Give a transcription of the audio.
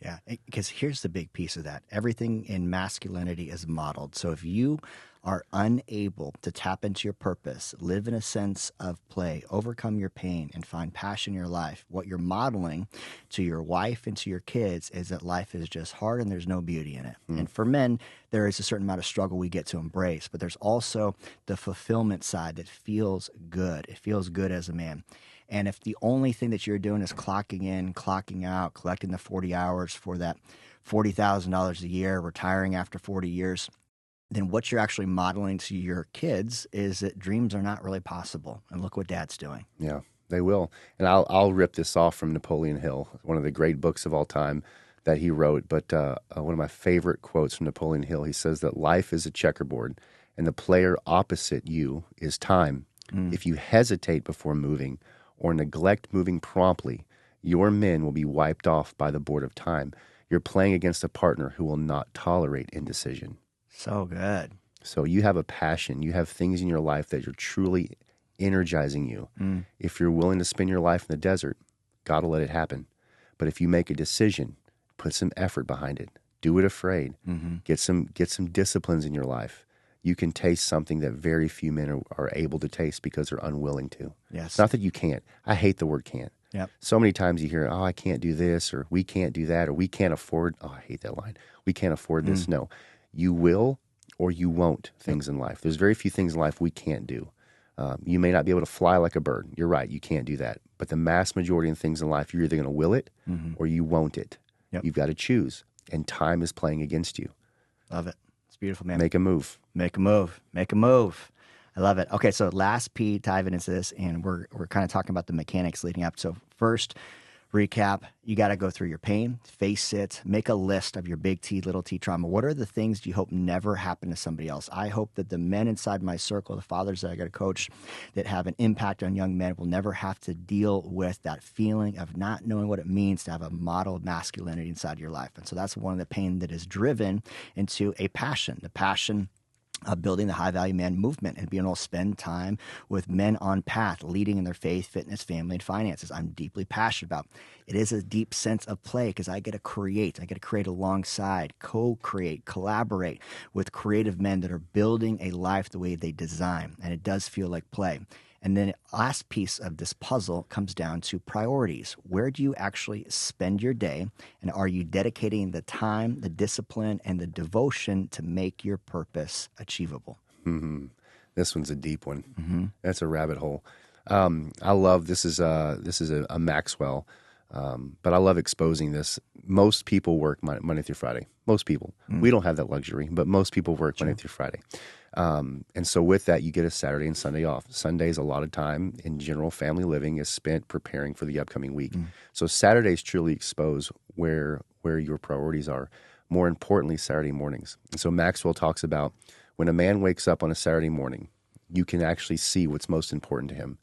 Yeah, because here's the big piece of that. Everything in masculinity is modeled. So if you are unable to tap into your purpose, live in a sense of play, overcome your pain, and find passion in your life, what you're modeling to your wife and to your kids is that life is just hard and there's no beauty in it. And for men, there is a certain amount of struggle we get to embrace, but there's also the fulfillment side that feels good. It feels good as a man. And if the only thing that you're doing is clocking in, clocking out, collecting the 40 hours for that $40,000 a year, retiring after 40 years, then what you're actually modeling to your kids is that dreams are not really possible. And look what dad's doing. Yeah, they will. And I'll rip this off from Napoleon Hill, one of the great books of all time that he wrote. But one of my favorite quotes from Napoleon Hill, he says that life is a checkerboard and the player opposite you is time. If you hesitate before moving or neglect moving promptly, your men will be wiped off by the board of time. You're playing against a partner who will not tolerate indecision. So good. So you have a passion. You have things in your life that are truly energizing you. If you're willing to spend your life in the desert, God will let it happen. But if you make a decision, put some effort behind it. Do it afraid. Get some disciplines in your life. You can taste something that very few men are able to taste because they're unwilling to. Yes. It's not that you can't. I hate the word can't. Yep. So many times you hear, oh, I can't do this, or we can't do that, or we can't afford, oh, I hate that line. We can't afford this. No, you will or you won't things in life. There's very few things in life we can't do. You may not be able to fly like a bird. You're right. You can't do that. But the mass majority of things in life, you're either going to will it or you won't it. Yep. You've got to choose. And time is playing against you. Love it. It's beautiful, man. Make a move. Make a move. Make a move. I love it. Okay, so last P, diving into this, and we're kind of talking about the mechanics leading up. So first, recap, you got to go through your pain, face it, make a list of your big T, little t trauma. What are the things you hope never happen to somebody else? I hope that the men inside my circle, the fathers that I got to coach that have an impact on young men will never have to deal with that feeling of not knowing what it means to have a model of masculinity inside your life. And so that's one of the pain that is driven into a passion, the passion of building the high value man movement and being able to spend time with men on path, leading in their faith, fitness, family, and finances. I'm deeply passionate about. It is a deep sense of play because I get to create. I get to create alongside, co-create, collaborate with creative men that are building a life the way they design. And it does feel like play. And then the last piece of this puzzle comes down to priorities. Where do you actually spend your day? And are you dedicating the time, the discipline, and the devotion to make your purpose achievable? This one's a deep one. That's a rabbit hole. I love this is a Maxwell, but I love exposing this. Most people work Monday through Friday. Most people. We don't have that luxury, but most people work Monday through Friday. And so with that, you get a Saturday and Sunday off. Sundays, a lot of time in general family living is spent preparing for the upcoming week. So Saturdays truly expose where your priorities are. More importantly, Saturday mornings. And so Maxwell talks about when a man wakes up on a Saturday morning, you can actually see what's most important to him.